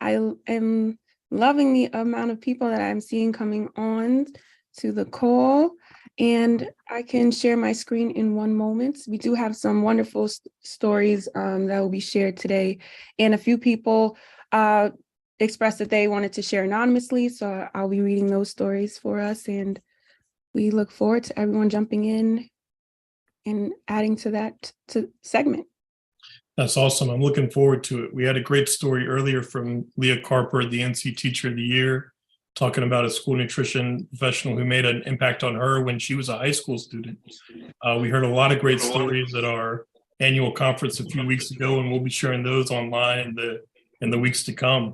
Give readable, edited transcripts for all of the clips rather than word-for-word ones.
I am loving the amount of people that I'm seeing coming on to the call, and I can share my screen in one moment. We do have some wonderful stories that will be shared today, and a few people expressed that they wanted to share anonymously, so I'll be reading those stories for us, and we look forward to everyone jumping in and adding to that segment. That's awesome. I'm looking forward to it. We had a great story earlier from Leah Carper, the NC Teacher of the Year, talking about a school nutrition professional who made an impact on her when she was a high school student. We heard a lot of great stories at our annual conference a few weeks ago, and we'll be sharing those online in the weeks to come.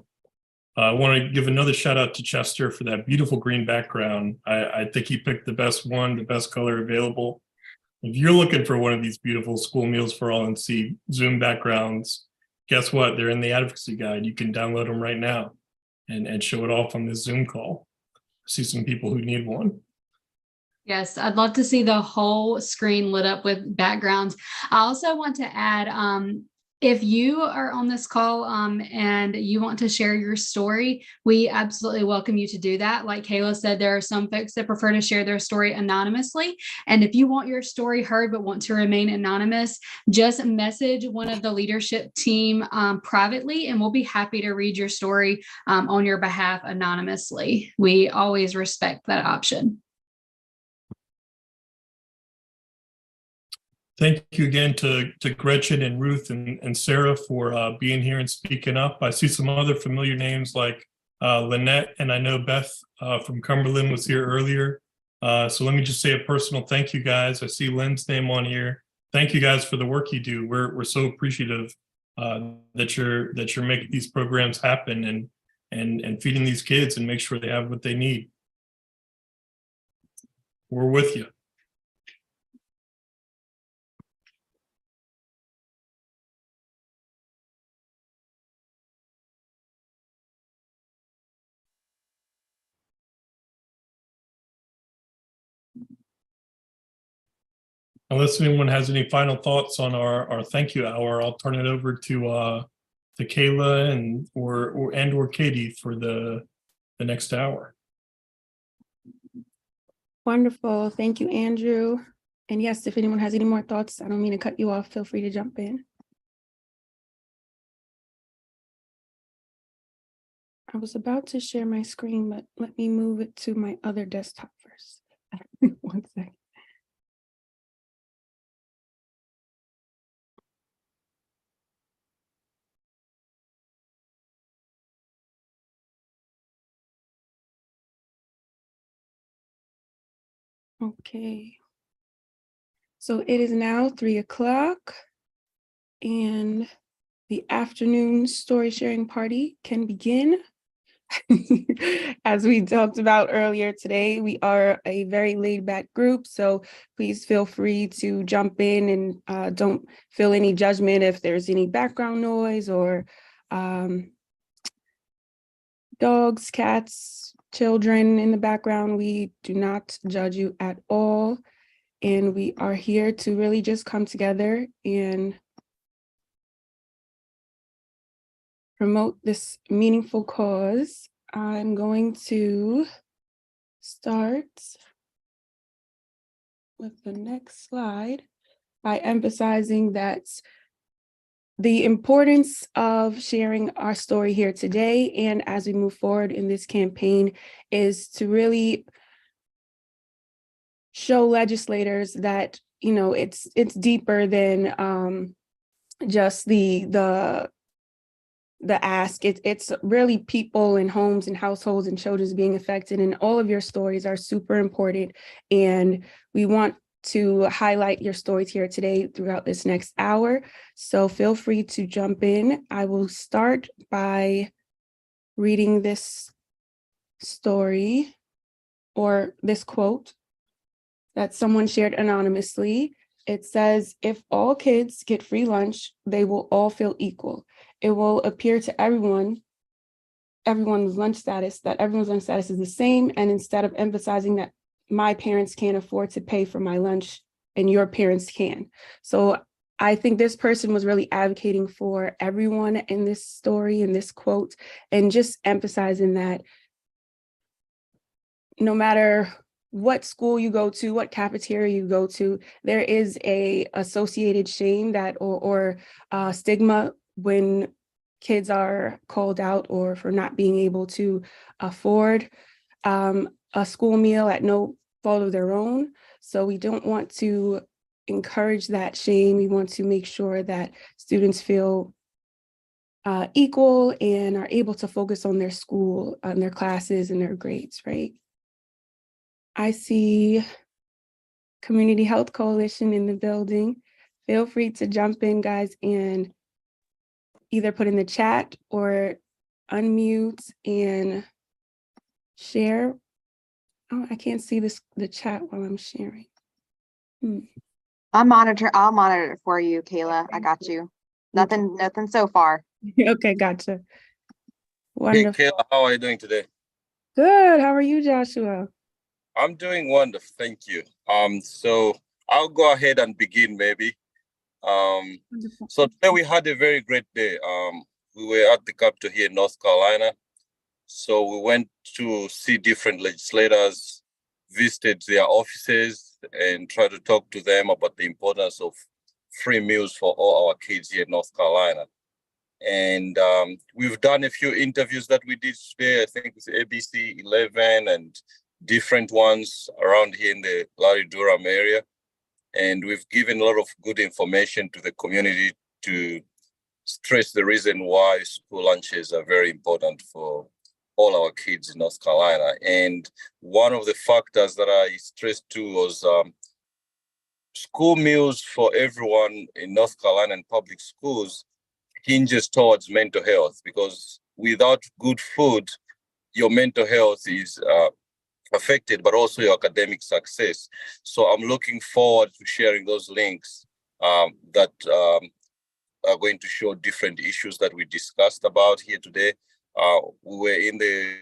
I want to give another shout out to Chester for that beautiful green background. I think he picked the best one, the best color available. If you're looking for one of these beautiful School Meals for All NC Zoom backgrounds, guess what? They're in the advocacy guide. You can download them right now and show it off on this Zoom call. I see some people who need one. Yes, I'd love to see the whole screen lit up with backgrounds. I also want to add, if you are on this call and you want to share your story, we absolutely welcome you to do that. Like Kayla said, there are some folks that prefer to share their story anonymously. And if you want your story heard but want to remain anonymous, just message one of the leadership team privately, and we'll be happy to read your story on your behalf anonymously. We always respect that option. Thank you again to Gretchen and Ruth and Sarah for being here and speaking up. I see some other familiar names like Lynette, and I know Beth from Cumberland was here earlier. So let me just say a personal thank you, guys. I see Lynn's name on here. Thank you guys for the work you do. We're so appreciative that you're making these programs happen and feeding these kids and make sure they have what they need. We're with you. Unless anyone has any final thoughts on our thank you hour, I'll turn it over to Kayla and or Katie for the next hour. Wonderful. Thank you, Andrew. And yes, if anyone has any more thoughts, I don't mean to cut you off. Feel free to jump in. I was about to share my screen, but let me move it to my other desktop first. 1 second. Okay. So it is now 3 o'clock and the afternoon story sharing party can begin. As we talked about earlier today, we are a very laid back group, so please feel free to jump in and don't feel any judgment if there's any background noise or dogs, cats, children in the background. We do not judge you at all. And we are here to really just come together and promote this meaningful cause. I'm going to start with the next slide by emphasizing that the importance of sharing our story here today and as we move forward in this campaign is to really show legislators that, you know, it's deeper than just the ask. It's really people and homes and households and children being affected, and all of your stories are super important, and we want to highlight your stories here today throughout this next hour. So feel free to jump in. I will start by reading this story or this quote that someone shared anonymously. It says, "If all kids get free lunch, they will all feel equal. It will appear to everyone's lunch status is the same. And instead of emphasizing that my parents can't afford to pay for my lunch and your parents can." So I think this person was really advocating for everyone in this story, in this quote, and just emphasizing that no matter what school you go to, what cafeteria you go to, there is a associated shame that or stigma when kids are called out or for not being able to afford a school meal at no fault of their own. So we don't want to encourage that shame. We want to make sure that students feel equal and are able to focus on their school, on their classes and their grades, right? I see Community Health Coalition in the building. Feel free to jump in, guys, and either put in the chat or unmute and share. Oh, I can't see the chat while I'm sharing. I'll monitor it for you, Kayla. I got you. Nothing so far. Okay, gotcha. Hey, Wonderful. Kayla, how are you doing today? Good. How are you, Joshua? I'm doing wonderful, thank you. So I'll go ahead and begin maybe. Wonderful. So today we had a very great day. We were at the Capitol here in North Carolina. So we went to see different legislators, visited their offices, and tried to talk to them about the importance of free meals for all our kids here in North Carolina. And we've done a few interviews that we did today, I think with ABC 11 and different ones around here in the Larry Durham area. And we've given a lot of good information to the community to stress the reason why school lunches are very important for all our kids in North Carolina. And one of the factors that I stressed too was school meals for everyone in North Carolina and public schools hinges towards mental health, because without good food, your mental health is affected, but also your academic success. So I'm looking forward to sharing those links that are going to show different issues that we discussed about here today. We were in the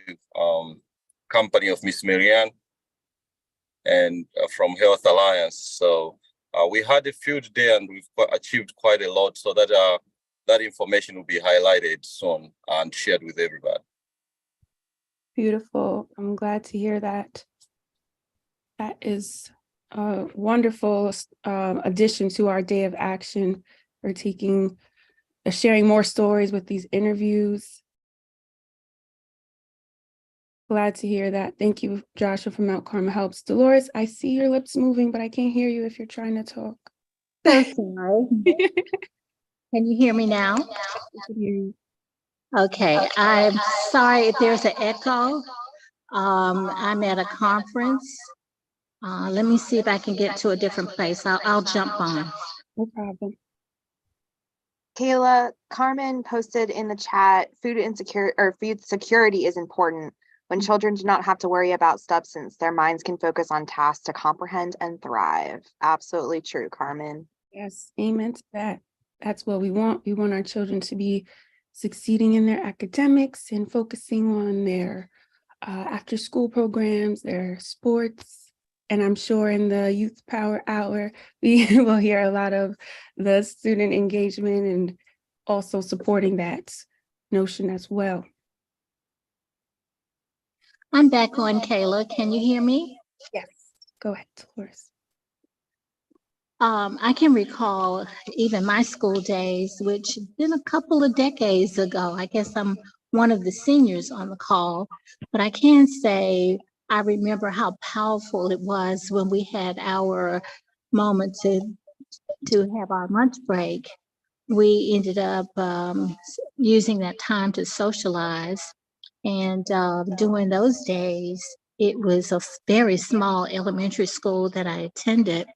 company of Miss Marianne and from Health Alliance. So we had a field day and we've achieved quite a lot, so that that information will be highlighted soon and shared with everybody. Beautiful. I'm glad to hear that. That is a wonderful addition to our day of action. We're sharing more stories with these interviews. Glad to hear that. Thank you, Joshua from Mount Carmel Helps. Dolores, I see your lips moving, but I can't hear you if you're trying to talk. So sorry. Can you hear me now? I can hear you. Okay, I'm sorry if there's an echo. I'm at a conference. Let me see if I can get to a different place. I'll jump on. No problem. Kayla, Carmen posted in the chat, food security is important. When children do not have to worry about substance, their minds can focus on tasks to comprehend and thrive. Absolutely true, Carmen. Yes, amen to that. That's what we want. We want our children to be succeeding in their academics and focusing on their after school programs, their sports. And I'm sure in the Youth Power Hour, we will hear a lot of the student engagement and also supporting that notion as well. I'm back on, Kayla. Can you hear me? Yes, go ahead, Dolores. I can recall even my school days, which been a couple of decades ago. I guess I'm one of the seniors on the call, but I can say I remember how powerful it was when we had our moment to have our lunch break. We ended up using that time to socialize. And during those days, it was a very small elementary school that I attended,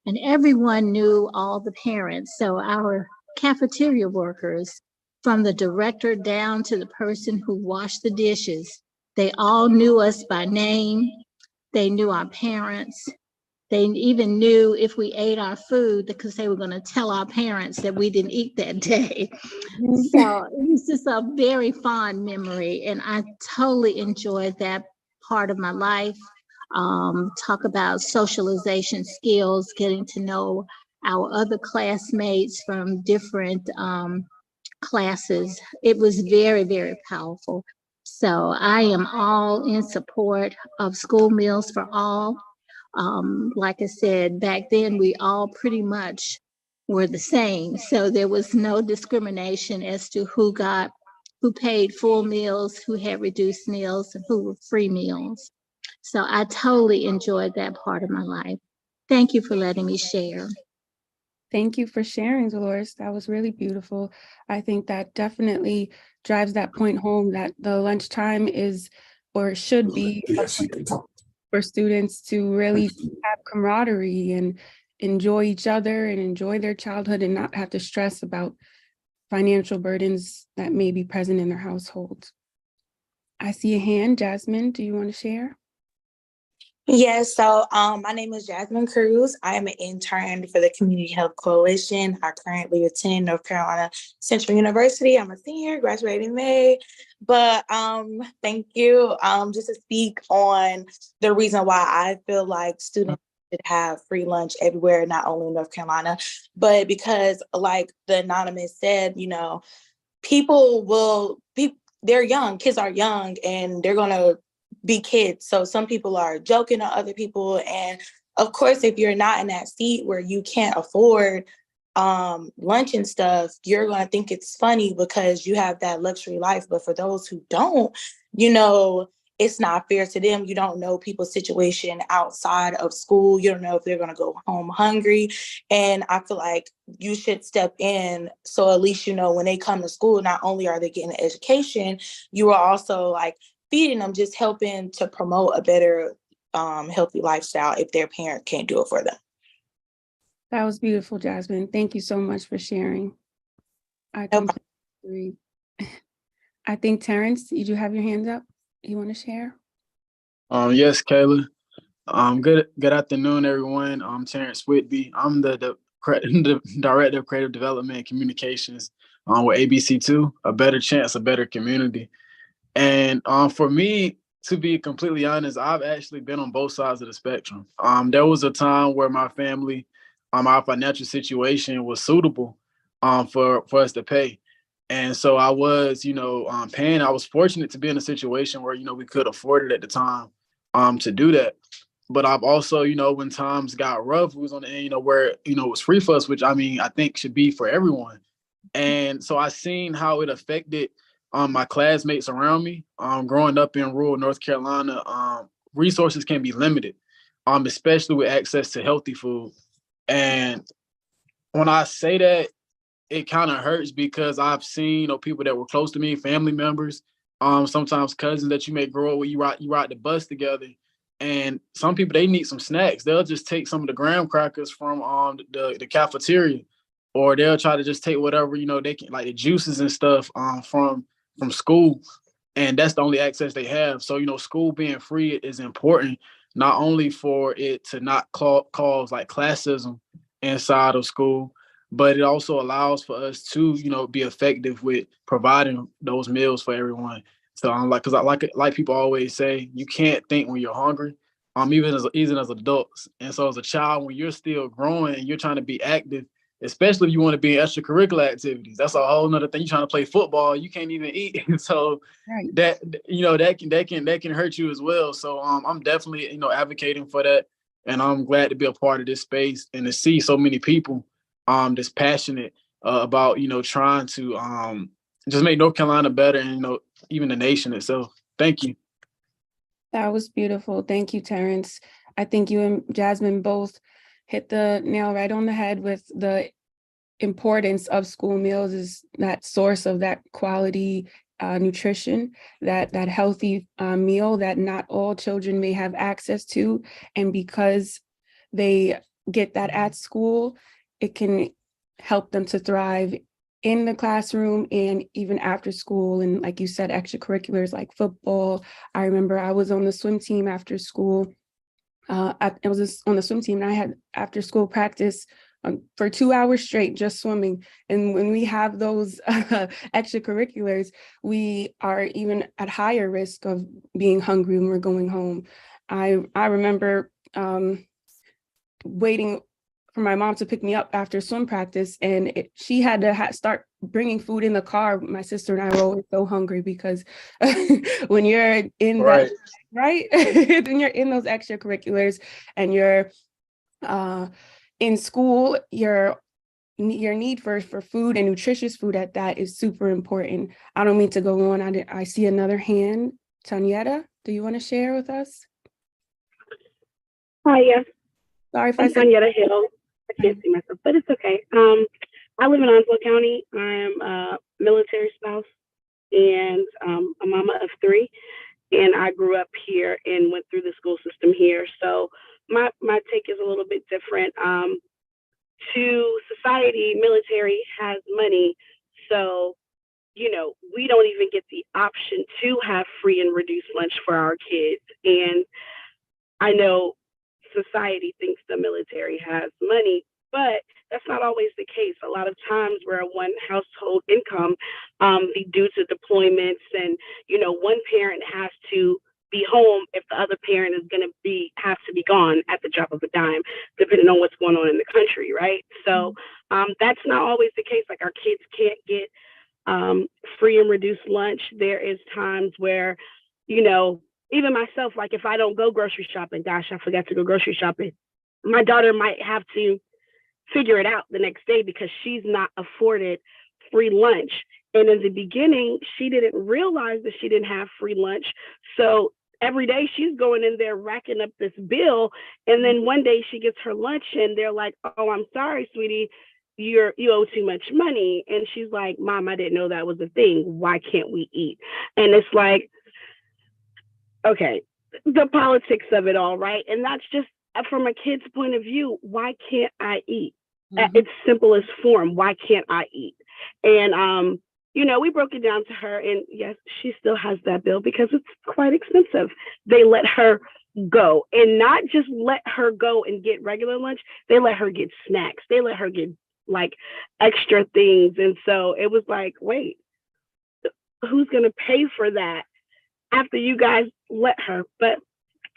and everyone knew all the parents. So our cafeteria workers, from the director down to the person who washed the dishes, they all knew us by name. They knew our parents. They even knew if we ate our food, because they were going to tell our parents that we didn't eat that day. So it was just a very fond memory, and I totally enjoyed that part of my life. Talk about socialization skills, getting to know our other classmates from different classes. It was very, very powerful. So I am all in support of school meals for all. Like I said, back then we all pretty much were the same. So there was no discrimination as to who paid full meals, who had reduced meals, and who were free meals. So I totally enjoyed that part of my life. Thank you for letting me share. Thank you for sharing, Dolores. That was really beautiful. I think that definitely drives that point home that the lunchtime is or should be a place for students to really have camaraderie and enjoy each other and enjoy their childhood and not have to stress about financial burdens that may be present in their households. I see a hand. Jasmine, do you want to share? Yes, so my name is Jasmine Cruz. I am an intern for the Community Health Coalition. I currently attend North Carolina Central University. I'm a senior, graduating May. But thank you. Just to speak on the reason why I feel like students should have free lunch everywhere, not only in North Carolina, but because like the anonymous said, you know, they're young, kids are young, and they're gonna be kids. So some people are joking on other people. And of course, if you're not in that seat where you can't afford lunch and stuff, you're going to think it's funny because you have that luxury life. But for those who don't, you know, it's not fair to them. You don't know people's situation outside of school. You don't know if they're going to go home hungry. And I feel like you should step in. So at least, you know, when they come to school, not only are they getting an education, you are also like feeding them, just helping to promote a better healthy lifestyle if their parent can't do it for them. That was beautiful, Jasmine. Thank you so much for sharing. I completely agree. I think Terrence, did you have your hands up? You want to share? Yes, Kayla. Good afternoon, everyone. I'm Terrence Whitby. I'm the Director of Creative Development and Communications with ABC2, A Better Chance, A Better Community. And for me, to be completely honest, I've actually been on both sides of the spectrum. There was a time where my family, our financial situation was suitable for us to pay. And so I was, paying. I was fortunate to be in a situation where, we could afford it at the time to do that. But I've also, when times got rough, it was on the end, where, it was free for us, which I think should be for everyone. And so I seen how it affected my classmates around me. Growing up in rural North Carolina, resources can be limited, especially with access to healthy food. And when I say that, it kind of hurts because I've seen, people that were close to me, family members, sometimes cousins that you may grow up with, you ride the bus together. And some people, they need some snacks. They'll just take some of the graham crackers from the cafeteria, or they'll try to just take whatever, they can, like the juices and stuff from school. And that's the only access they have. So, school being free is important, not only for it to not cause like classism inside of school, but it also allows for us to, be effective with providing those meals for everyone. So because I like people always say, you can't think when you're hungry, even as adults. And so as a child, when you're still growing and you're trying to be active, especially if you want to be in extracurricular activities, that's a whole nother thing. You're trying to play football, you can't even eat. So Right. that can hurt you as well. So I'm definitely, advocating for that. And I'm glad to be a part of this space and to see so many people that's passionate about, trying to just make North Carolina better and, even the nation itself. Thank you. That was beautiful. Thank you, Terrence. I think you and Jasmine both hit the nail right on the head with the importance of school meals is that source of that quality nutrition, that healthy meal that not all children may have access to. And because they get that at school, it can help them to thrive in the classroom and even after school. And like you said, extracurriculars like football. I remember I was on the swim team after school. I was on the swim team and I had after school practice for 2 hours straight, just swimming. And when we have those extracurriculars, we are even at higher risk of being hungry when we're going home. I remember waiting for my mom to pick me up after swim practice, and she had to start bringing food in the car. My sister and I were always so hungry because when you're in that, right? When you're in those extracurriculars and you're in school, your need for food and nutritious food at that is super important. I don't mean to go on. I see another hand. Tanyetta, do you want to share with us? Hi, yes. Sorry if I'm Tanyetta Hill. I can't see myself, but it's okay. I live in Onslow County. I am a military spouse and a mama of 3. And I grew up here and went through the school system here. So my take is a little bit different. To society, military has money. So, you know, we don't even get the option to have free and reduced lunch for our kids. And I know society thinks the military has money, but that's not always the case. A lot of times we're a one household income due to deployments, and you know, one parent has to be home if the other parent is going to have to be gone at the drop of a dime, depending on what's going on in the country, right? So that's not always the case. Like, our kids can't get free and reduced lunch. There is times where, you know, even myself, like if I don't go grocery shopping, gosh, I forgot to go grocery shopping, my daughter might have to figure it out the next day because she's not afforded free lunch. And in the beginning, she didn't realize that she didn't have free lunch. So every day she's going in there racking up this bill. And then one day she gets her lunch and they're like, "Oh, I'm sorry, sweetie, you owe too much money." And she's like, "Mom, I didn't know that was a thing. Why can't we eat?" And it's like, okay, the politics of it all, right? And that's just from a kid's point of view. Why can't I eat? At its simplest form, why can't I eat? And you know, we broke it down to her, and yes, she still has that bill because it's quite expensive. They let her go, and not just let her go and get regular lunch. They let her get snacks. They let her get like extra things. And so it was like, wait, who's going to pay for that after you guys let her? But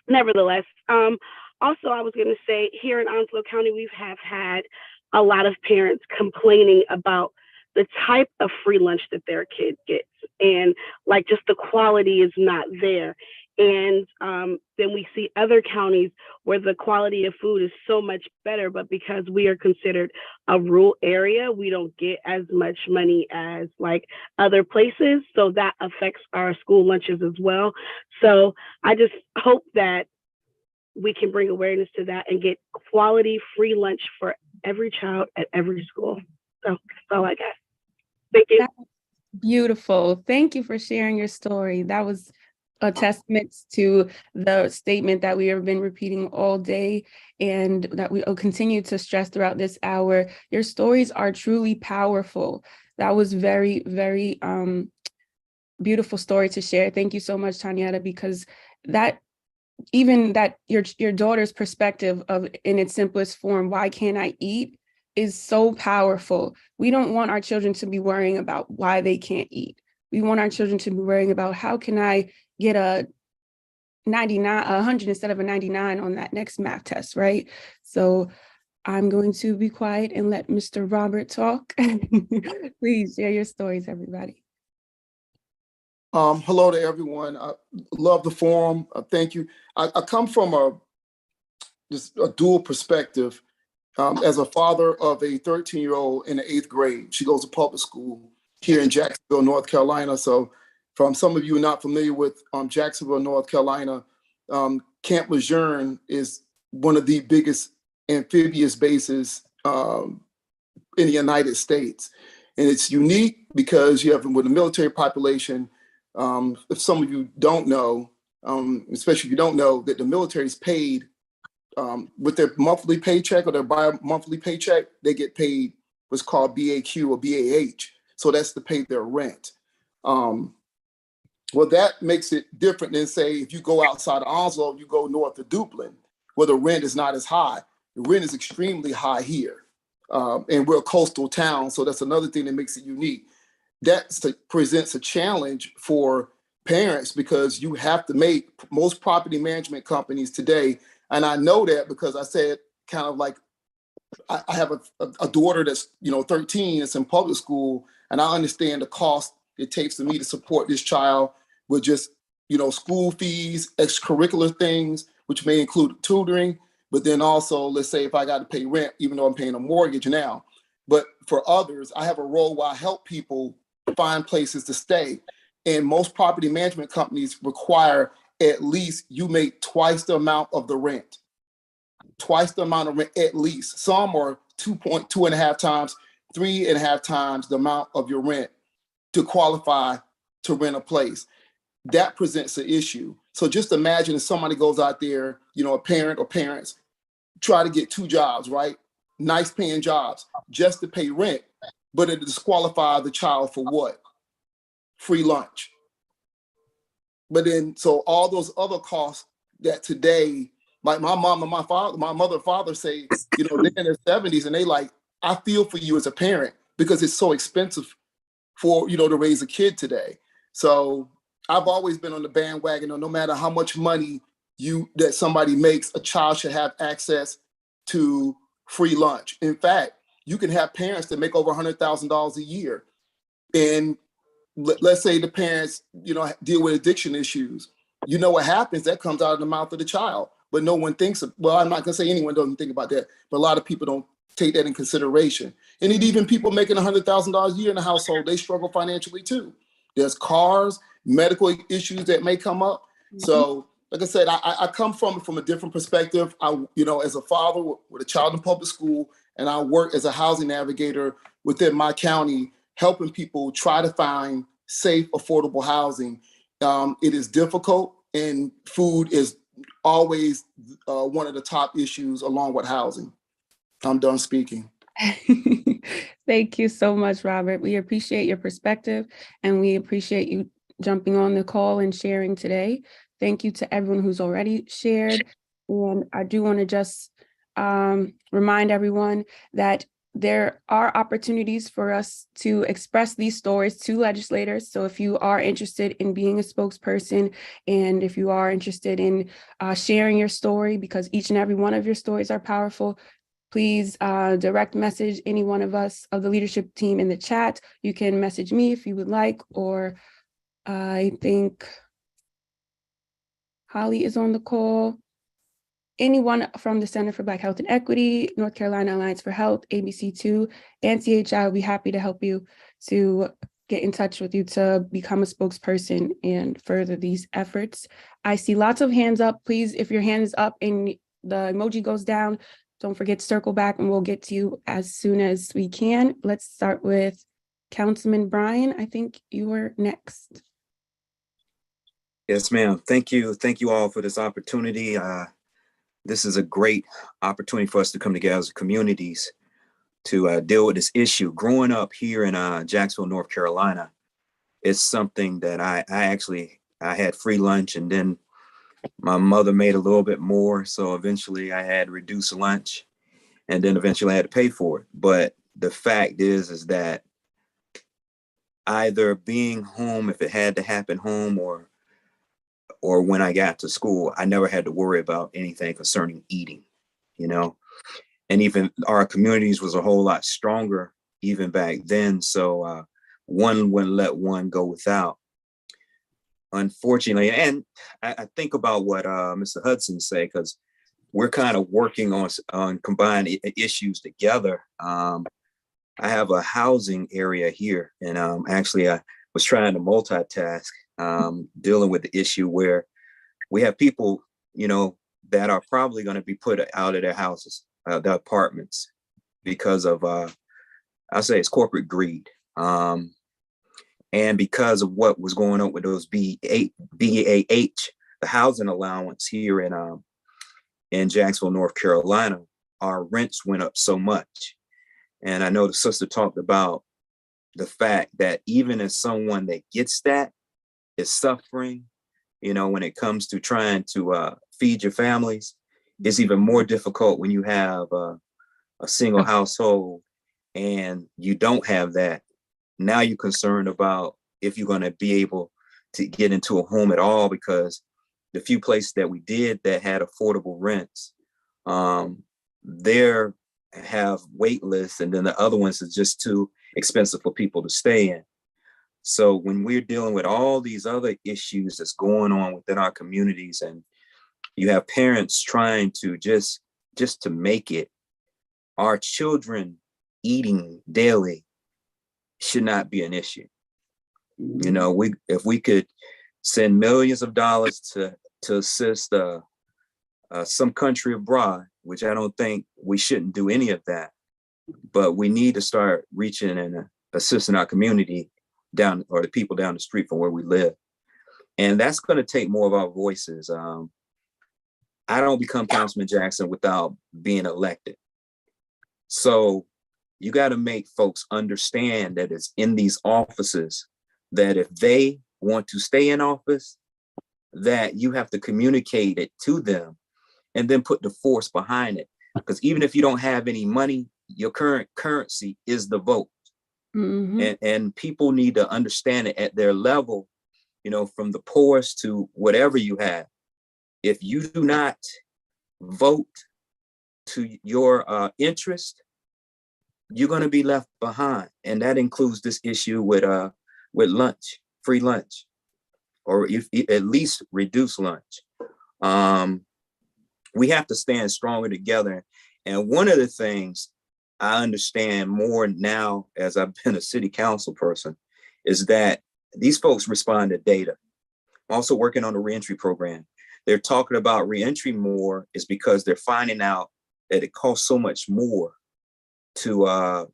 nevertheless, also I was going to say, here in Onslow County, we have had a lot of parents complaining about the type of free lunch that their kid gets, and like just the quality is not there. And then we see other counties where the quality of food is so much better, but because we are considered a rural area, we don't get as much money as like other places. So that affects our school lunches as well. So I just hope that we can bring awareness to that and get quality free lunch for every child at every school. So that's all I got. Thank you. That's beautiful. Thank you for sharing your story. That was a testament to the statement that we have been repeating all day and that we will continue to stress throughout this hour. Your stories are truly powerful. That was very, very beautiful story to share. Thank you so much, Tanyetta, because that even that your daughter's perspective of in its simplest form, why can't I eat, is so powerful. We don't want our children to be worrying about why they can't eat. We want our children to be worrying about how can I get a 100 instead of a 99 on that next math test, right? So I'm going to be quiet and let Mr. Robert talk. Please share your stories, everybody. Hello to everyone. I love the forum. Thank you. I come from a dual perspective. As a father of a 13-year-old in the 8th grade, she goes to public school here in Jacksonville, North Carolina. So from some of you not familiar with Jacksonville, North Carolina, Camp Lejeune is one of the biggest amphibious bases in the United States. And it's unique because you have with a military population. If some of you don't know, especially if you don't know, that the military is paid with their monthly paycheck or their bi-monthly paycheck, they get paid what's called BAQ or BAH. So that's to pay their rent. Well, that makes it different than, say, if you go outside of Onslow, you go north of Duplin, where the rent is not as high. The rent is extremely high here. And we're a coastal town, so that's another thing that makes it unique. That presents a challenge for parents because you have to make most property management companies today. And I know that because I said kind of like I have a daughter that's 13, that's in public school, and I understand the cost it takes for me to support this child with just school fees, extracurricular things, which may include tutoring, but then also, let's say if I got to pay rent, even though I'm paying a mortgage now. But for others, I have a role where I help people find places to stay. And most property management companies require at least you make twice the amount of the rent. Twice the amount of rent, at least. Some are 2.5 times, 3.5 times the amount of your rent to qualify to rent a place. That presents an issue. So just imagine if somebody goes out there, a parent or parents, try to get 2 jobs, right? Nice paying jobs just to pay rent, but it disqualify the child for what? Free lunch. But then, so all those other costs that today, like my mom and my mother and father say, they're in their 70s and they like, I feel for you as a parent because it's so expensive for, to raise a kid today. So I've always been on the bandwagon, no matter how much money that somebody makes, a child should have access to free lunch. In fact, you can have parents that make over $100,000 a year. And let's say the parents, deal with addiction issues. What happens? That comes out of the mouth of the child. But no one thinks well, I'm not going to say anyone doesn't think about that, but a lot of people don't take that in consideration. And even people making $100,000 a year in a household, they struggle financially too. There's cars, medical issues that may come up. Mm-hmm. So, like I said, I come from a different perspective. As a father with a child in public school, and I work as a housing navigator within my county, helping people try to find safe, affordable housing. It is difficult, and food is always one of the top issues along with housing. I'm done speaking. Thank you so much, Robert. We appreciate your perspective, and we appreciate you jumping on the call and sharing today. Thank you to everyone who's already shared. And I do want to just remind everyone that there are opportunities for us to express these stories to legislators. So if you are interested in being a spokesperson, and if you are interested in sharing your story, because each and every one of your stories are powerful, please direct message any one of us of the leadership team in the chat. You can message me if you would like, or I think Holly is on the call. Anyone from the Center for Black Health and Equity, North Carolina Alliance for Health, ABC2, and CHI will be happy to help you to get in touch with you to become a spokesperson and further these efforts. I see lots of hands up. Please, if your hand is up and the emoji goes down, don't forget to circle back and we'll get to you as soon as we can. Let's start with Councilman Bryan. I think you were next. Yes, ma'am. Thank you. Thank you all for this opportunity. This is a great opportunity for us to come together as communities to deal with this issue. Growing up here in Jacksonville, North Carolina, it's something that I had free lunch, and then my mother made a little bit more. So eventually I had reduced lunch, and then eventually I had to pay for it. But the fact is that either being home, if it had to happen home, or when I got to school, I never had to worry about anything concerning eating, and even our communities was a whole lot stronger even back then. So one wouldn't let one go without, unfortunately. And I think about what Mr. Hudson said, because we're kind of working on combined issues together. I have a housing area here, and actually I was trying to multitask, dealing with the issue where we have people, that are probably going to be put out of their houses, their apartments, because of, I'll say it's corporate greed. And because of what was going on with those BAH, the housing allowance here in Jacksonville, North Carolina, our rents went up so much. And I know the sister talked about the fact that even as someone that gets that is suffering, when it comes to trying to feed your families, it's even more difficult when you have a single household and you don't have that. Now you're concerned about if you're going to be able to get into a home at all, because the few places that we did that had affordable rents, their have wait lists, and then the other ones are just too expensive for people to stay in. So when we're dealing with all these other issues that's going on within our communities, and you have parents trying to just to make it, our children eating daily should not be an issue. You know, if we could send millions of dollars to assist some country abroad, which I don't think we shouldn't do any of that, but we need to start reaching and assisting our community down, or the people down the street from where we live. And that's going to take more of our voices. I don't become Councilman Jackson without being elected. So you got to make folks understand that it's in these offices that if they want to stay in office, that you have to communicate it to them and then put the force behind it. Because even if you don't have any money, your current currency is the vote. And people need to understand it at their level, you know, from the poorest to whatever you have. If you do not vote to your interest, you're going to be left behind. And that includes this issue with lunch, free lunch, or if at least reduce lunch. We have to stand stronger together. And one of the things I understand more now, as I've been a city council person, is that these folks respond to data. I'm also working on a reentry program. They're talking about reentry more is because they're finding out that it costs so much more to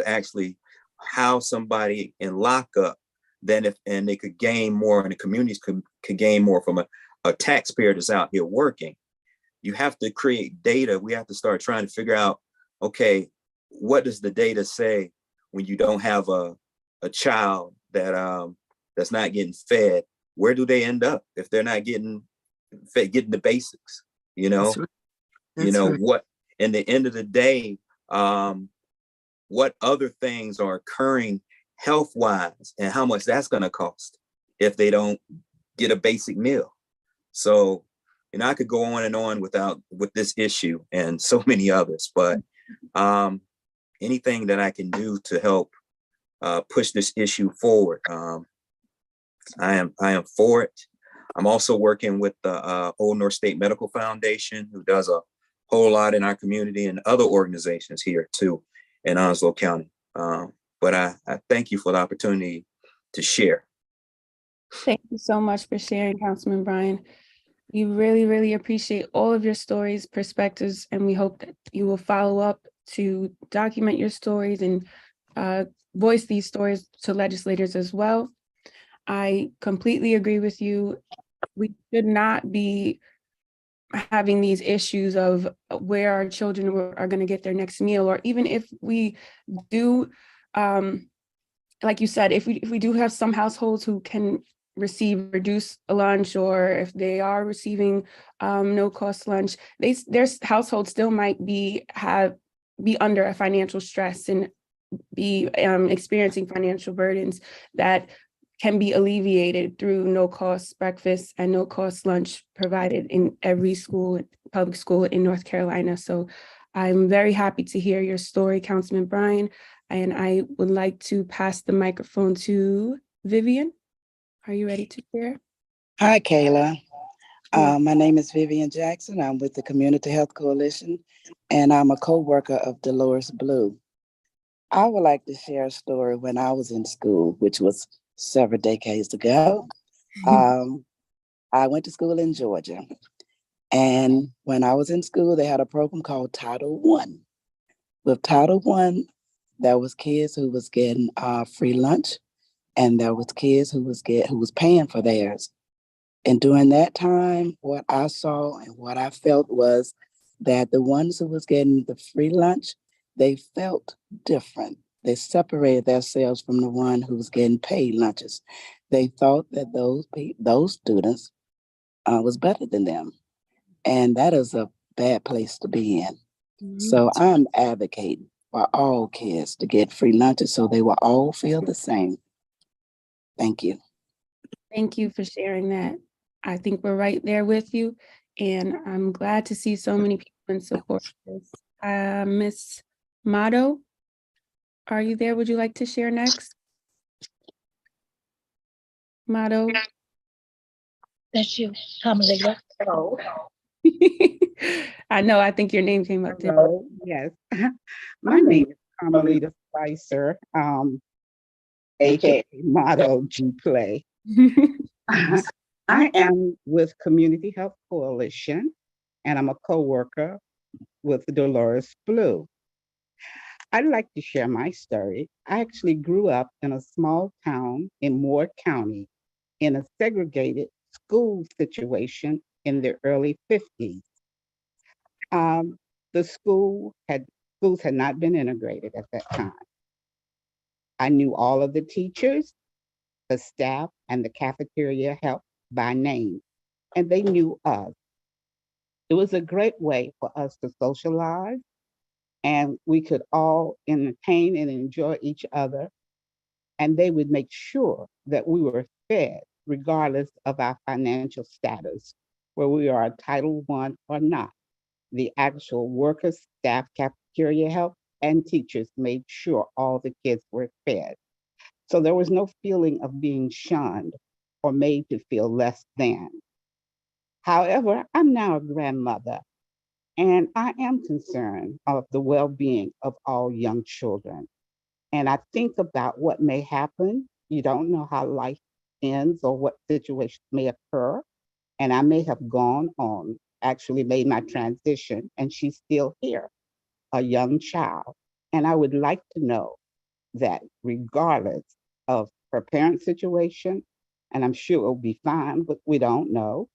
actually house somebody in lockup than and they could gain more, and the communities could gain more from a taxpayer that's out here working. You have to create data. We have to start trying to figure out, okay, what does the data say when you don't have a child that that's not getting fed? Where do they end up if they're not getting fed, getting the basics? You know, what? In the end of the day, what other things are occurring health-wise, and how much that's going to cost if they don't get a basic meal? So, you know, I could go on and on with this issue and so many others, but anything that I can do to help push this issue forward, I am for it. I'm also working with the Old North State Medical Foundation, who does a whole lot in our community, and other organizations here too in Onslow County. But I thank you for the opportunity to share. Thank you so much for sharing, Councilman Bryan. We really, really appreciate all of your stories, perspectives, and we hope that you will follow up to document your stories and voice these stories to legislators as well. I completely agree with you. We should not be having these issues of where our children are going to get their next meal, or even if we do, like you said, if we do have some households who can receive reduced lunch, or if they are receiving no cost lunch, their household still might be under a financial stress and be experiencing financial burdens that can be alleviated through no cost breakfast and no cost lunch provided in every school, public school in North Carolina. So I'm very happy to hear your story, Councilman Bryan, and I would like to pass the microphone to Vivian. Are you ready to share? Hi, Kayla. My name is Vivian Jackson. I'm with the Community Health Coalition, and I'm a co-worker of Dolores Blue. I would like to share a story when I was in school, which was several decades ago. I went to school in Georgia, and when I was in school, they had a program called Title I. With Title I, there was kids who was getting free lunch, and there was kids who was paying for theirs. And during that time, what I saw and what I felt was that the ones who was getting the free lunch, they felt different. They separated themselves from the one who was getting paid lunches. They thought that those students was better than them. And that is a bad place to be in. Mm-hmm. So I'm advocating for all kids to get free lunches so they will all feel the same. Thank you. Thank you for sharing that. I think we're right there with you. And I'm glad to see so many people in support of this. Miss Motto, are you there? Would you like to share next? Motto. That's you, Carmelita. Hello. I know, I think your name came up too. Hello, yes. My name is Carmelita Spicer, aka Motto G Play. I am with Community Health Coalition, and I'm a co-worker with Dolores Blue. I'd like to share my story. I actually grew up in a small town in Moore County in a segregated school situation in the early 50s. The schools had not been integrated at that time. I knew all of the teachers, the staff, and the cafeteria help by name, and they knew us. It was a great way for us to socialize, and we could all entertain and enjoy each other, and they would make sure that we were fed regardless of our financial status, where we are a Title I or not. The actual workers, staff, cafeteria help, and teachers made sure all the kids were fed. So there was no feeling of being shunned or made to feel less than. However, I'm now a grandmother, and I am concerned of the well-being of all young children. And I think about what may happen. You don't know how life ends or what situations may occur. And I may have gone on, actually made my transition, and she's still here, a young child. And I would like to know that regardless of her parent situation, and I'm sure it'll be fine, but we don't know,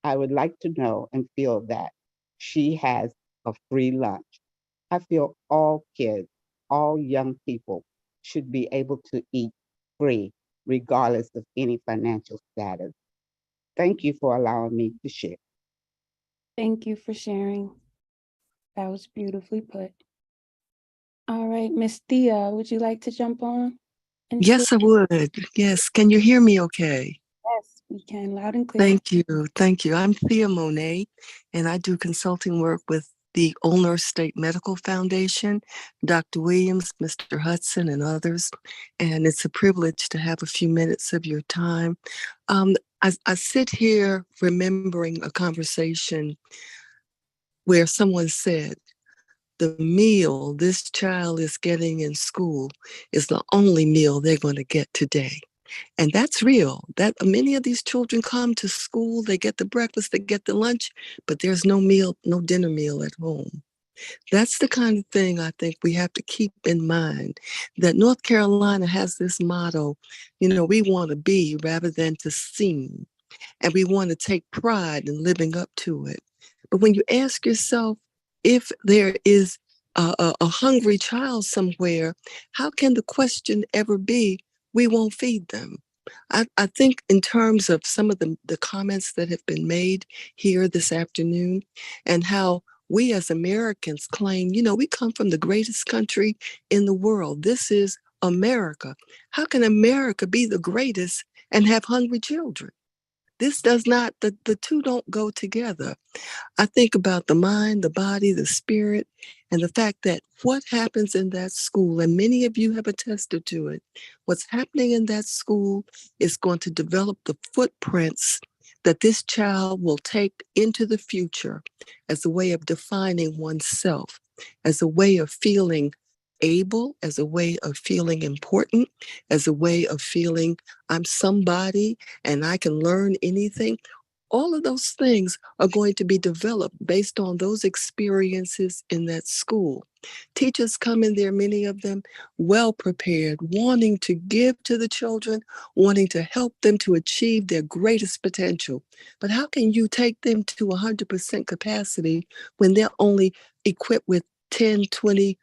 I would like to know and feel that she has a free lunch. I feel all kids, all young people should be able to eat free, regardless of any financial status. Thank you for allowing me to share. Thank you for sharing. That was beautifully put. All right, Miss Thea, would you like to jump on? Yes, I would. Yes. Can you hear me okay? Yes, we can, loud and clear. Thank you. Thank you. I'm Thea Monet, and I do consulting work with the Ulnar State Medical Foundation, Dr. Williams, Mr. Hudson, and others. And it's a privilege to have a few minutes of your time. I sit here remembering a conversation where someone said, the meal this child is getting in school is the only meal they're going to get today. And that's real. That many of these children come to school, they get the breakfast, they get the lunch, but there's no meal, no dinner meal at home. That's the kind of thing I think we have to keep in mind, that North Carolina has this motto, we want to be rather than to seem, and we want to take pride in living up to it. But when you ask yourself, if there is a hungry child somewhere, how can the question ever be, we won't feed them? I think in terms of some of the comments that have been made here this afternoon, and how we as Americans claim, we come from the greatest country in the world. This is America. How can America be the greatest and have hungry children? This does not, the two don't go together. I think about the mind, the body, the spirit, and the fact that what happens in that school, and many of you have attested to it, what's happening in that school is going to develop the footprints that this child will take into the future as a way of defining oneself, as a way of feeling able, as a way of feeling important, as a way of feeling I'm somebody and I can learn anything. All of those things are going to be developed based on those experiences in that school. Teachers come in there, many of them well prepared, wanting to give to the children, wanting to help them to achieve their greatest potential. But how can you take them to 100% capacity when they're only equipped with 10, 20%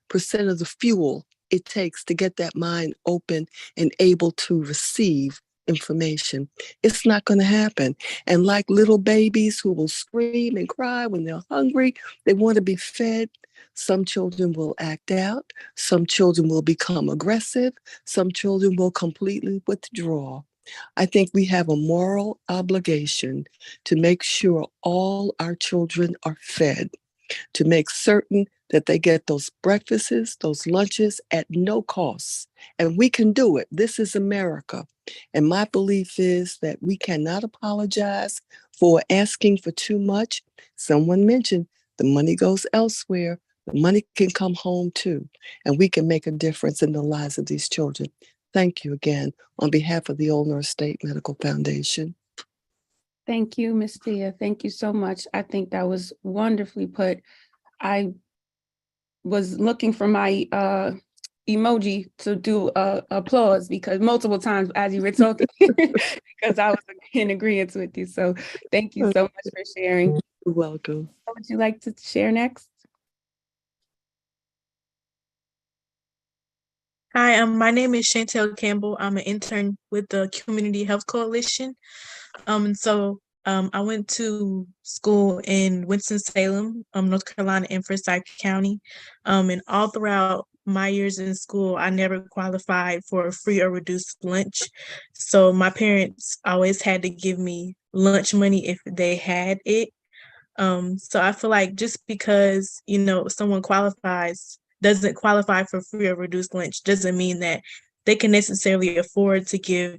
of the fuel it takes to get that mind open and able to receive information? It's not going to happen. And like little babies who will scream and cry when they're hungry, they want to be fed. Some children will act out. Some children will become aggressive. Some children will completely withdraw. I think we have a moral obligation to make sure all our children are fed, to make certain that they get those breakfasts, those lunches at no cost. And we can do it. This is America. And my belief is that we cannot apologize for asking for too much. Someone mentioned the money goes elsewhere. The money can come home too, and we can make a difference in the lives of these children. Thank you again on behalf of the Old North State Medical Foundation. Thank you, Ms. Thea. Thank you so much. I think that was wonderfully put. I was looking for my emoji to do applause because multiple times as you were talking, because I was in agreement with you. So thank you so much for sharing. You're welcome. What would you like to share next? Hi, my name is Chantel Campbell. I'm an intern with the Community Health Coalition. I went to school in Winston-Salem, North Carolina, in Forsyth County. And all throughout my years in school, I never qualified for a free or reduced lunch. So my parents always had to give me lunch money if they had it. So I feel like just because, someone doesn't qualify for free or reduced lunch doesn't mean that they can necessarily afford to give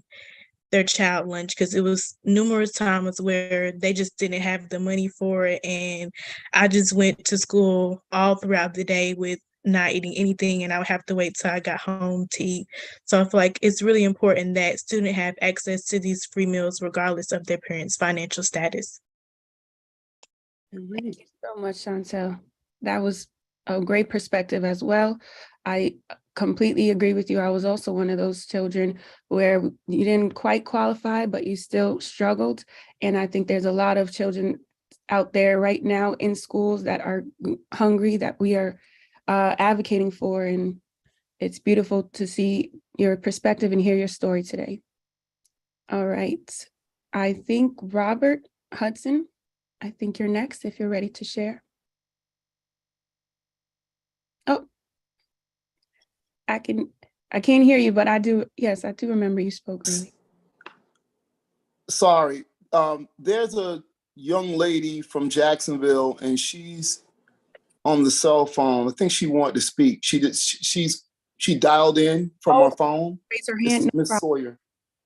their child lunch, because it was numerous times where they just didn't have the money for it. And I just went to school all throughout the day with not eating anything, and I would have to wait till I got home to eat. So I feel like it's really important that students have access to these free meals regardless of their parents' financial status. Thank you so much, Chantel. That was a great perspective as well. I completely agree with you. I was also one of those children where you didn't quite qualify, but you still struggled. And I think there's a lot of children out there right now in schools that are hungry, that we are advocating for. And it's beautiful to see your perspective and hear your story today. All right. I think Robert Hudson, I think you're next if you're ready to share. Oh, I can't hear you, but I do. Yes, I do remember you spoke earlier. Sorry. There's a young lady from Jacksonville, and she's on the cell phone. I think she wanted to speak. She dialed in from her phone. Raise her hand. No Miss problem. Sawyer.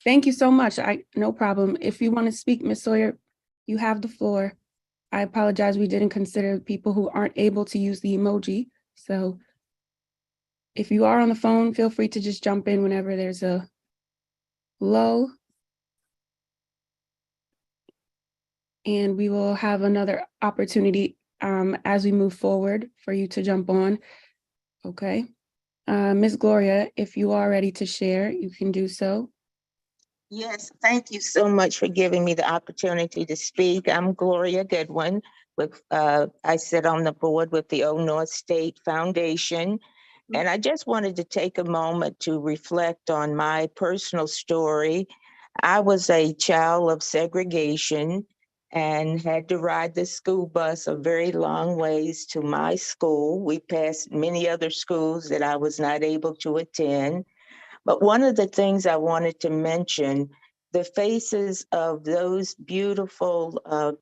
Thank you so much. No problem. If you want to speak, Miss Sawyer, you have the floor. I apologize. We didn't consider people who aren't able to use the emoji. So if you are on the phone, feel free to just jump in whenever there's a lull. And we will have another opportunity as we move forward for you to jump on. Okay. Ms. Gloria, if you are ready to share, you can do so. Yes, thank you so much for giving me the opportunity to speak. I'm Gloria Goodwin. I sit on the board with the Old North State Foundation. And I just wanted to take a moment to reflect on my personal story. I was a child of segregation and had to ride the school bus a very long ways to my school. We passed many other schools that I was not able to attend. But one of the things I wanted to mention, the faces of those beautiful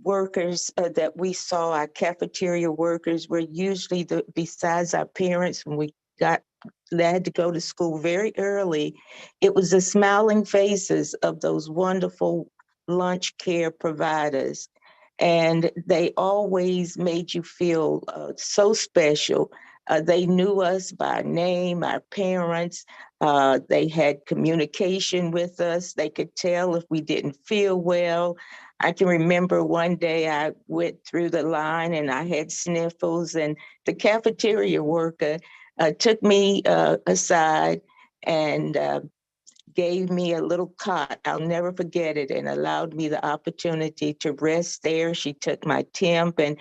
workers that we saw, our cafeteria workers, were usually besides our parents when we had to go to school very early. It was the smiling faces of those wonderful lunch care providers. And they always made you feel so special. They knew us by name, our parents. They had communication with us. They could tell if we didn't feel well. I can remember one day I went through the line and I had sniffles, and the cafeteria worker took me aside and gave me a little cot. I'll never forget it, and allowed me the opportunity to rest there. She took my temp, and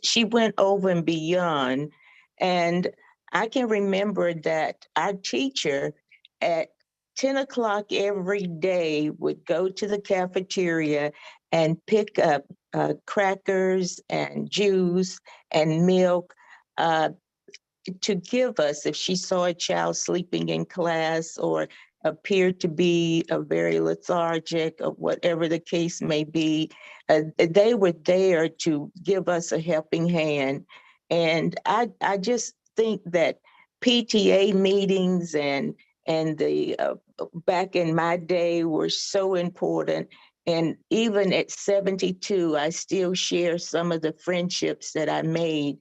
she went over and beyond. And I can remember that our teacher at 10 o'clock every day would go to the cafeteria and pick up crackers and juice and milk to give us if she saw a child sleeping in class or appeared to be very lethargic or whatever the case may be. They were there to give us a helping hand. And I just think that PTA meetings and the back in my day were so important. And even at 72, I still share some of the friendships that I made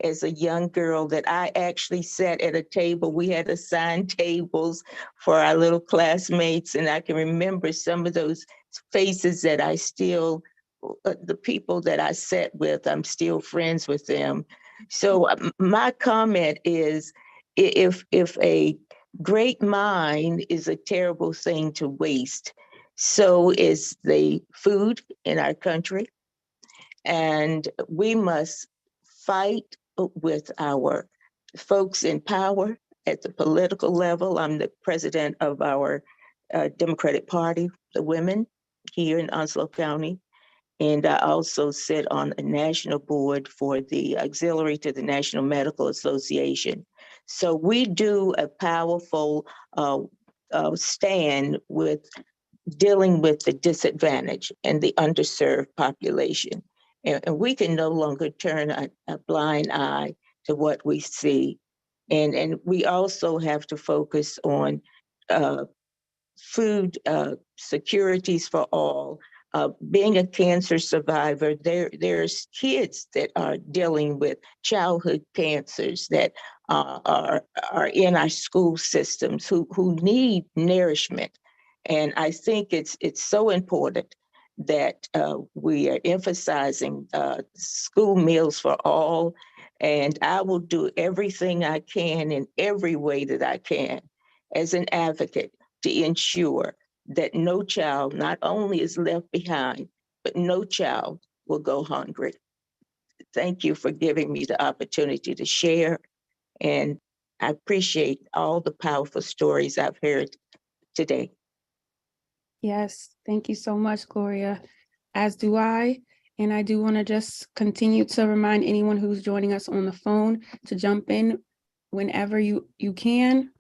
as a young girl, that I actually sat at a table. We had assigned tables for our little classmates. And I can remember some of those faces that I still, the people that I sat with, I'm still friends with them. So my comment is, if a great mind is a terrible thing to waste, so is the food in our country. And we must fight with our folks in power at the political level. I'm the president of our Democratic Party, the women here in Onslow County. And I also sit on a national board for the auxiliary to the National Medical Association. So we do a powerful stand with dealing with the disadvantaged and the underserved population. And we can no longer turn a blind eye to what we see. And we also have to focus on food securities for all. Being a cancer survivor, there's kids that are dealing with childhood cancers that are in our school systems who need nourishment. And I think it's so important that we are emphasizing school meals for all. And I will do everything I can in every way that I can as an advocate to ensure that no child not only is left behind, but no child will go hungry. Thank you for giving me the opportunity to share. And I appreciate all the powerful stories I've heard today. Yes, thank you so much, Gloria, as do I. And I do want to just continue to remind anyone who's joining us on the phone to jump in whenever you can.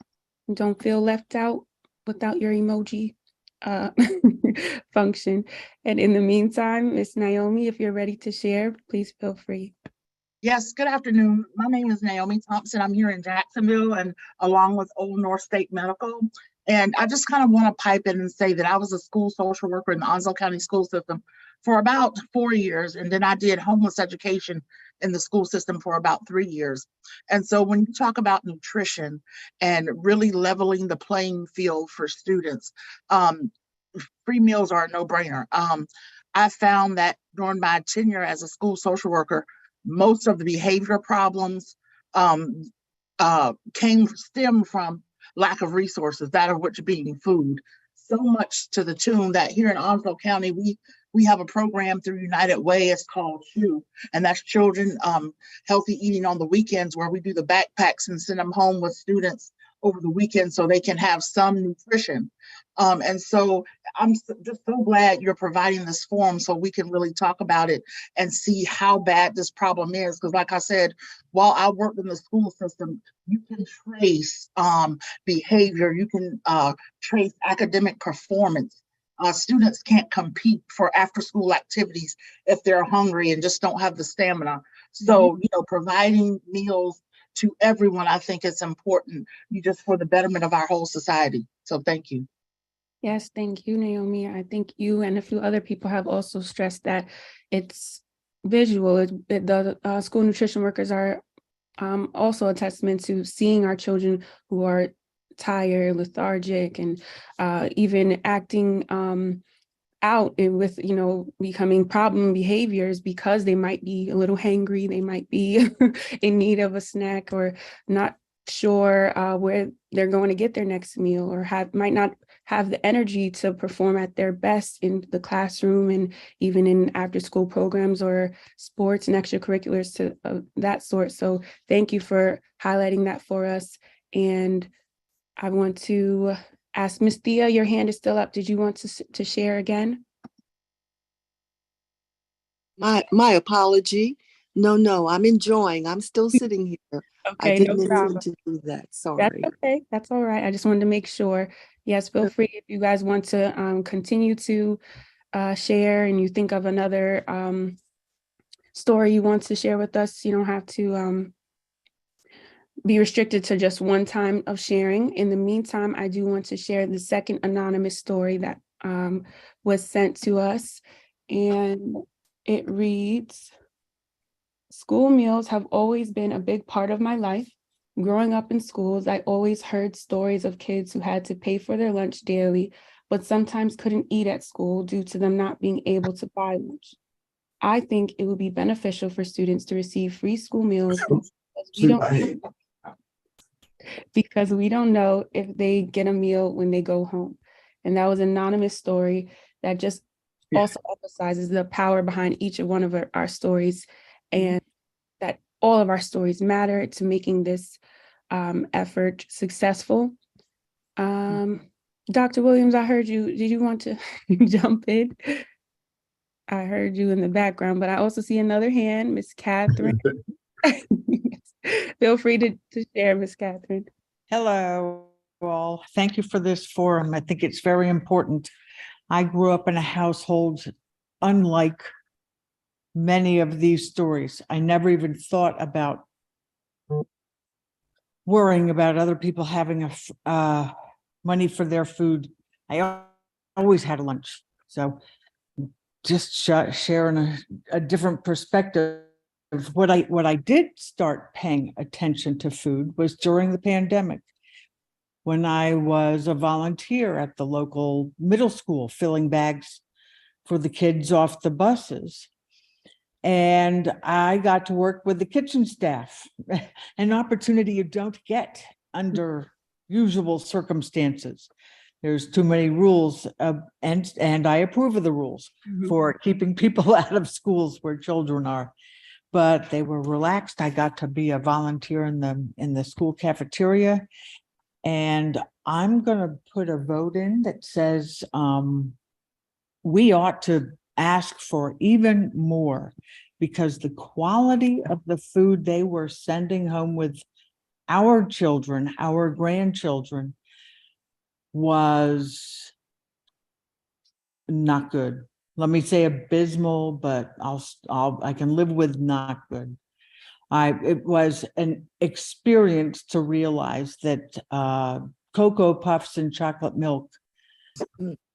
Don't feel left out without your emoji function. And in the meantime, Miss Naomi, if you're ready to share, please feel free. Yes, good afternoon. My name is Naomi Thompson. I'm here in Jacksonville and along with Old North State Medical. And I just kind of want to pipe in and say that I was a school social worker in the Onslow County school system for about 4 years. And then I did homeless education in the school system for about 3 years. And so when you talk about nutrition and really leveling the playing field for students, free meals are a no-brainer. I found that during my tenure as a school social worker, most of the behavior problems stem from lack of resources, that of which being food. So much to the tune that here in Onslow County, we have a program through United Way. It's called CHEW, and that's Children Healthy Eating on the Weekends, where we do the backpacks and send them home with students over the weekend so they can have some nutrition. And so I'm just so glad you're providing this forum so we can really talk about it and see how bad this problem is. Because like I said, while I worked in the school system, you can trace behavior, you can trace academic performance. Students can't compete for after-school activities if they're hungry and just don't have the stamina. So, providing meals to everyone, I think it's important, just for the betterment of our whole society. So thank you. Yes, thank you, Naomi. I think you and a few other people have also stressed that it's visual. The school nutrition workers are also a testament to seeing our children who are tired, lethargic, and even acting out with, becoming problem behaviors because they might be a little hangry, they might be in need of a snack or not sure where they're going to get their next meal, or might not have the energy to perform at their best in the classroom and even in after school programs or sports and extracurriculars to that sort. So thank you for highlighting that for us. And I want to ask Ms. Thea, your hand is still up. Did you want to share again? My apology. No, I'm enjoying. I'm still sitting here. Okay, I didn't no problem. intend to do that. Sorry. That's okay. That's all right. I just wanted to make sure. Yes, feel free if you guys want to continue to share and you think of another story you want to share with us, you don't have to be restricted to just one time of sharing. In the meantime, I do want to share the second anonymous story that was sent to us, and it reads, "School meals have always been a big part of my life. Growing up in schools, I always heard stories of kids who had to pay for their lunch daily, but sometimes couldn't eat at school due to them not being able to buy lunch. I think it would be beneficial for students to receive free school meals because we don't know if they get a meal when they go home." And that was an anonymous story that just also emphasizes the power behind each of one of our stories, and that all of our stories matter to making this effort successful. Dr. Williams, I heard you. Did you want to jump in? I heard you in the background, but I also see another hand, Miss Catherine. Feel free to share, Miss Catherine. Hello, all. Thank you for this forum. I think it's very important. I grew up in a household unlike many of these stories. I never even thought about worrying about other people having money for their food. I always had a lunch. So just sharing a different perspective. What I did start paying attention to food was during the pandemic, when I was a volunteer at the local middle school, filling bags for the kids off the buses. And I got to work with the kitchen staff, an opportunity you don't get under usual circumstances. There's too many rules, and I approve of the rules for keeping people out of schools where children are. But they were relaxed. I got to be a volunteer in the school cafeteria. And I'm going to put a vote in that says we ought to ask for even more, because the quality of the food they were sending home with our children, our grandchildren, was not good. Let me say abysmal, but I can live with not good. It was an experience to realize that Cocoa Puffs and chocolate milk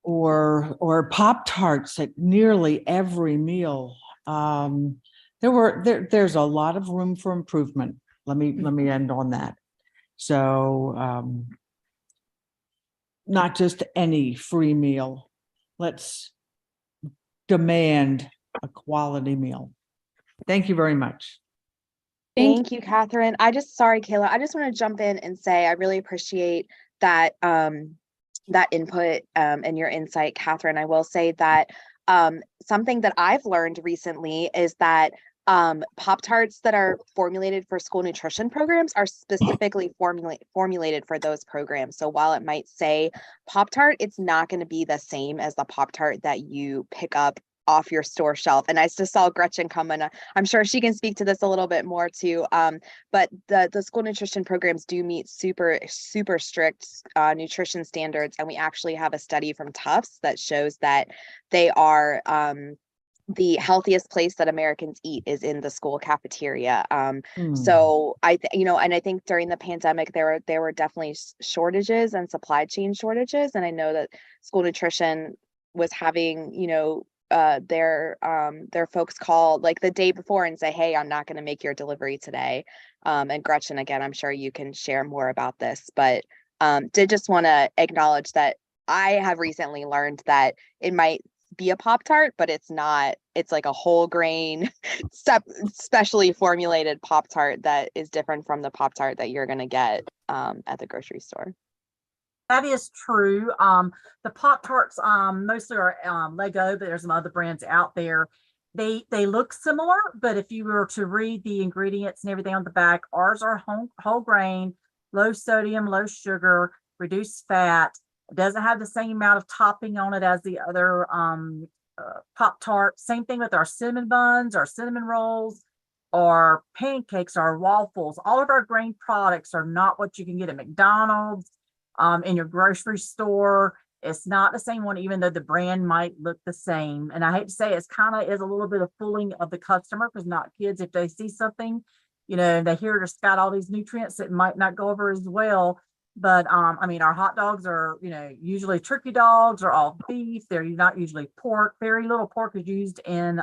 or Pop-Tarts at nearly every meal. There's a lot of room for improvement. Let me end on that. So not just any free meal. Let's demand a quality meal. Thank you very much. Thank you, Catherine. Sorry, Kayla, I just want to jump in and say I really appreciate that that input and your insight, Catherine. I will say that something that I've learned recently is that Pop-Tarts that are formulated for school nutrition programs are specifically formulated for those programs. So while it might say Pop-Tart, it's not going to be the same as the Pop-Tart that you pick up off your store shelf. And I just saw Gretchen come in. I'm sure she can speak to this a little bit more too. But the school nutrition programs do meet super strict nutrition standards. And we actually have a study from Tufts that shows that they are the healthiest place that Americans eat is in the school cafeteria. So and I think during the pandemic, there were definitely shortages and supply chain shortages. And I know that school nutrition was having, their folks call like the day before and say, hey, I'm not going to make your delivery today. And Gretchen, again, I'm sure you can share more about this, but did just want to acknowledge that I have recently learned that it might be a Pop-Tart, but it's not. It's like a whole grain, specially formulated Pop-Tart that is different from the Pop-Tart that you're going to get at the grocery store. That is true. The Pop-Tarts mostly are Lego, but there's some other brands out there. They look similar, but if you were to read the ingredients and everything on the back, ours are whole grain, low sodium, low sugar, reduced fat. It doesn't have the same amount of topping on it as the other Pop-Tart. Same thing with our cinnamon buns, our cinnamon rolls, our pancakes, our waffles. All of our grain products are not what you can get at McDonald's, in your grocery store. It's not the same one, even though the brand might look the same. And I hate to say it's kind of is a little bit of fooling of the customer, because not kids, if they see something, they hear it's got all these nutrients, it might not go over as well. But I mean, our hot dogs are, usually turkey dogs are all beef. They're not usually pork. Very little pork is used in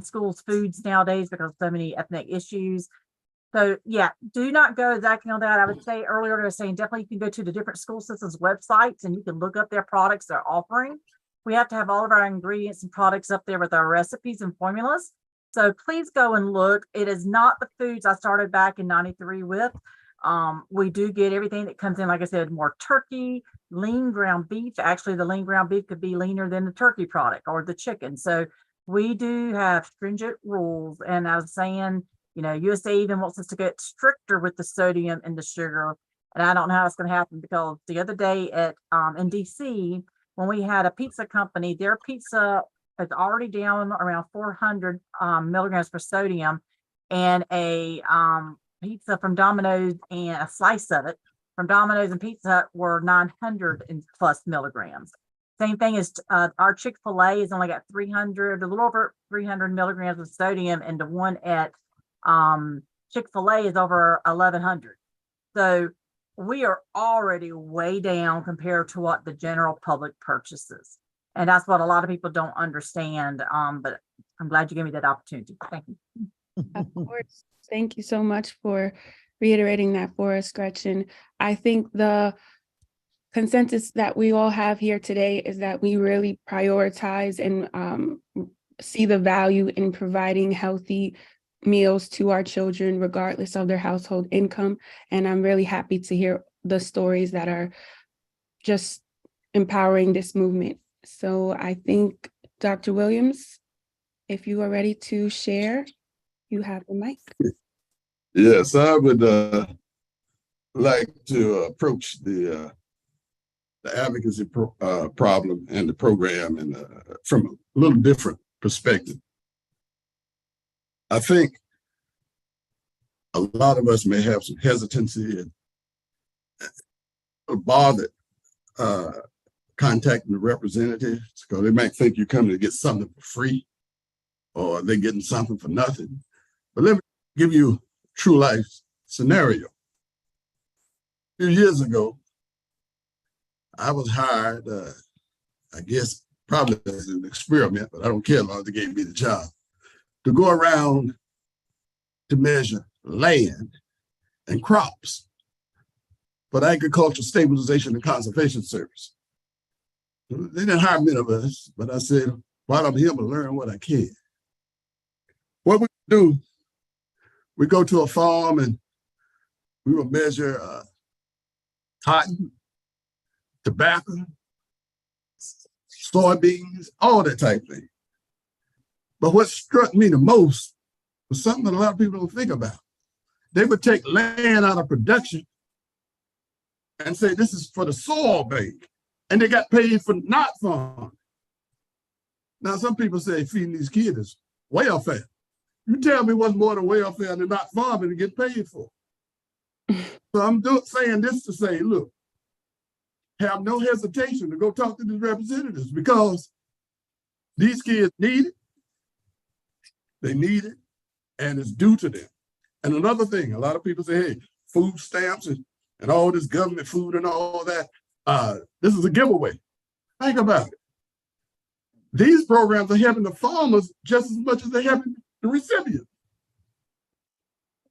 schools foods nowadays because of so many ethnic issues. So yeah, do not go exactly on that. I would say earlier I was saying definitely you can go to the different school systems websites and you can look up their products they're offering. We have to have all of our ingredients and products up there with our recipes and formulas. So please go and look. It is not the foods I started back in '93 with. We do get everything that comes in, like I said, more turkey, lean ground beef. Actually, the lean ground beef could be leaner than the turkey product or the chicken. So we do have stringent rules. And I was saying, USA even wants us to get stricter with the sodium and the sugar. And I don't know how it's going to happen, because the other day in DC, when we had a pizza company, their pizza is already down around 400 milligrams per sodium, and a pizza from Domino's and a slice of it from Domino's and Pizza Hut were 900 and plus milligrams. Same thing as our Chick-fil-A has only got a little over 300 milligrams of sodium, and the one at Chick-fil-A is over 1100. So we are already way down compared to what the general public purchases. And that's what a lot of people don't understand. But I'm glad you gave me that opportunity. Thank you. Of course. Thank you so much for reiterating that for us, Gretchen. I think the consensus that we all have here today is that we really prioritize and see the value in providing healthy meals to our children, regardless of their household income. And I'm really happy to hear the stories that are just empowering this movement. So I think, Dr. Williams, if you are ready to share, you have the mic. Yes, I would like to approach the advocacy problem and the program and from a little different perspective. I think a lot of us may have some hesitancy and bothered contacting the representatives, because they might think you're coming to get something for free or they're getting something for nothing. But let me give you a true life scenario. A few years ago, I was hired, I guess probably as an experiment, but I don't care as long as they gave me the job, to go around to measure land and crops for the Agricultural Stabilization and Conservation Service. They didn't hire many of us, but I said, while I'm here, I'm gonna learn what I can. What we do, we go to a farm and we will measure cotton, tobacco, soybeans, all that type of thing. But what struck me the most was something that a lot of people don't think about. They would take land out of production and say, this is for the soil bank. And they got paid for not farming. Now, some people say feeding these kids is welfare. You tell me what's more than welfare than not farming and get paid for. So I'm saying this to say, look, have no hesitation to go talk to these representatives, because these kids need it. They need it, and it's due to them. And another thing, a lot of people say, hey, food stamps and all this government food and all that, this is a giveaway. Think about it. These programs are helping the farmers just as much as they're helping the recipients.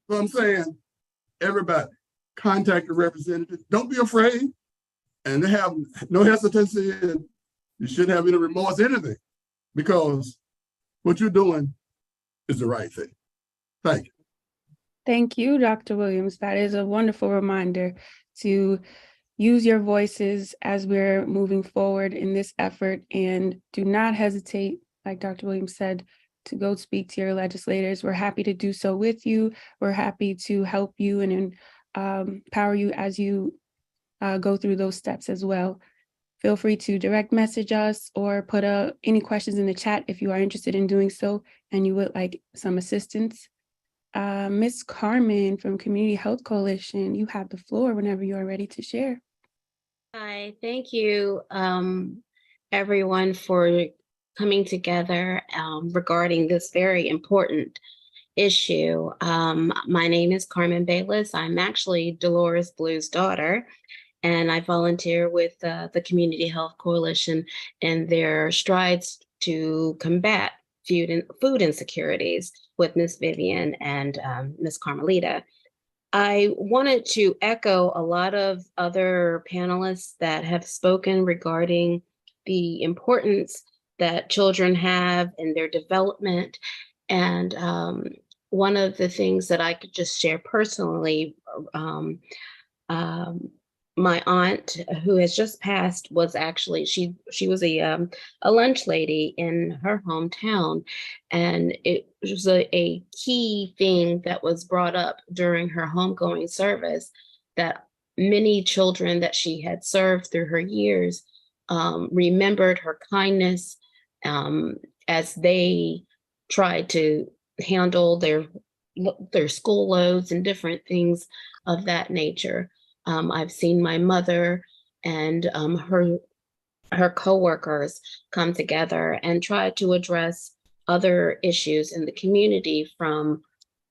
So I'm saying, everybody, contact the representative. Don't be afraid, and they have no hesitancy, and you shouldn't have any remorse, anything, because what you're doing is the right thing. Thank you. Thank you, Dr. Williams. That is a wonderful reminder to use your voices as we're moving forward in this effort, and do not hesitate, like Dr. Williams said, to go speak to your legislators. We're happy to do so with you. We're happy to help you and empower you as you go through those steps as well. Feel free to direct message us or put any questions in the chat if you are interested in doing so and you would like some assistance. Ms. Carmen from Community Health Coalition, you have the floor whenever you are ready to share. Hi, thank you, everyone, for coming together regarding this very important issue. My name is Carmen Bayless. I'm actually Dolores Blue's daughter, and I volunteer with the Community Health Coalition and their strides to combat food insecurities with Miss Vivian and Miss Carmelita. I wanted to echo a lot of other panelists that have spoken regarding the importance that children have in their development. And one of the things that I could just share personally, my aunt who has just passed was actually, she was a lunch lady in her hometown, and it was a key thing that was brought up during her homegoing service, that many children that she had served through her years remembered her kindness as they tried to handle their school loads and different things of that nature. I've seen my mother and her coworkers come together and try to address other issues in the community from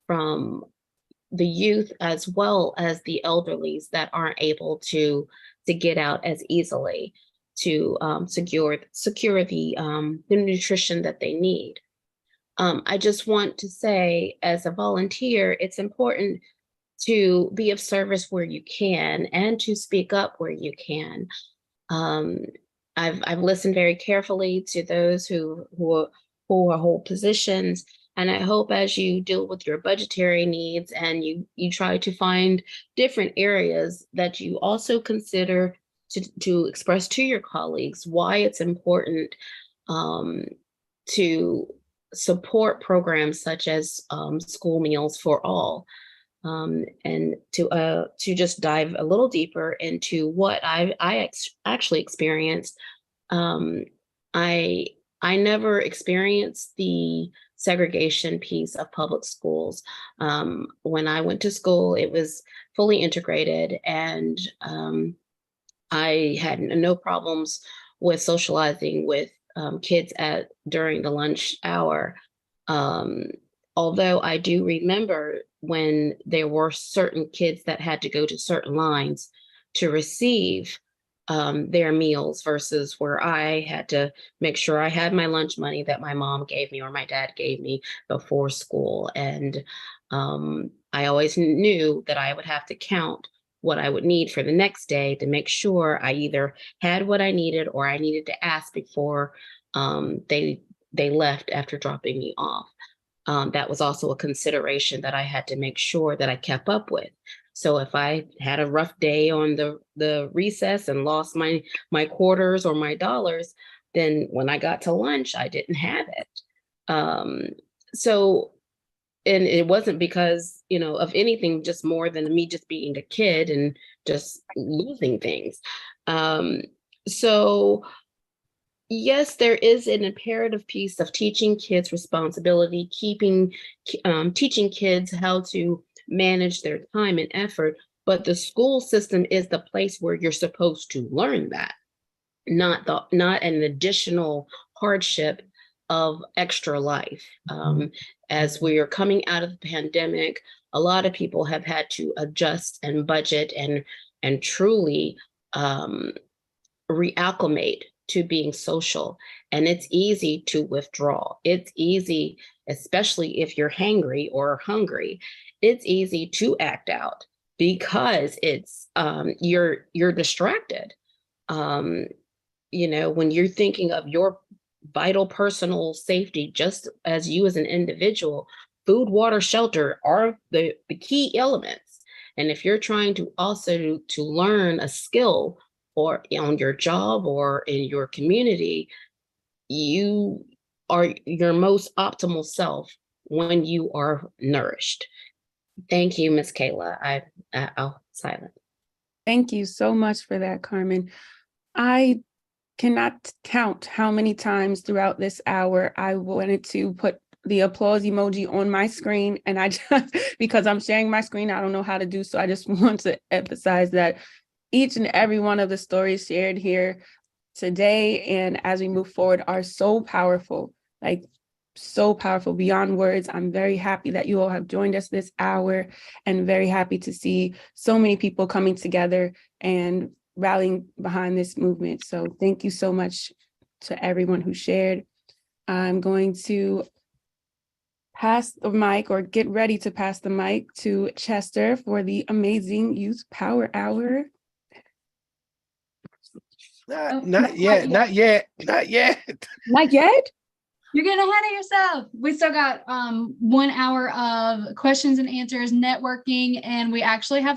the youth as well as the elderlies that aren't able to get out as easily to secure the nutrition that they need. I just want to say, as a volunteer, it's important to be of service where you can and to speak up where you can. I've listened very carefully to those who hold positions, and I hope as you deal with your budgetary needs and you try to find different areas that you also consider to express to your colleagues why it's important to support programs such as school meals for all. And to just dive a little deeper into what I actually experienced. I never experienced the segregation piece of public schools. When I went to school, it was fully integrated, and I had no problems with socializing with kids during the lunch hour. Although I do remember when there were certain kids that had to go to certain lines to receive their meals versus where I had to make sure I had my lunch money that my mom gave me or my dad gave me before school. And I always knew that I would have to count what I would need for the next day to make sure I either had what I needed or I needed to ask before they left after dropping me off. That was also a consideration that I had to make sure that I kept up with. So if I had a rough day on the recess and lost my quarters or my dollars, then when I got to lunch, I didn't have it. And it wasn't because, of anything, just more than me just being a kid and just losing things. So yes, there is an imperative piece of teaching kids responsibility, teaching kids how to manage their time and effort, but the school system is the place where you're supposed to learn that, not an additional hardship of extra life. As we are coming out of the pandemic, a lot of people have had to adjust and budget and truly reacclimate to being social. And it's easy to withdraw. It's easy, especially if you're hangry or hungry, it's easy to act out because it's you're distracted. When you're thinking of your vital personal safety, just as you as an individual, food, water, shelter are the key elements. And if you're trying to also to learn a skill or on your job or in your community, you are your most optimal self when you are nourished. Thank you, Ms. Kayla. I'll silent. Thank you so much for that, Carmen. I cannot count how many times throughout this hour I wanted to put the applause emoji on my screen, and I just, because I'm sharing my screen, I don't know how to do so. I just want to emphasize that each and every one of the stories shared here today and as we move forward are so powerful, like so powerful beyond words. I'm very happy that you all have joined us this hour and very happy to see so many people coming together and rallying behind this movement. So thank you so much to everyone who shared. I'm going to pass the mic or get ready to pass the mic to Chester for the amazing Youth Power Hour. Not yet. Not yet. Not yet? You're getting ahead of yourself. We still got 1 hour of questions and answers, networking, and we actually have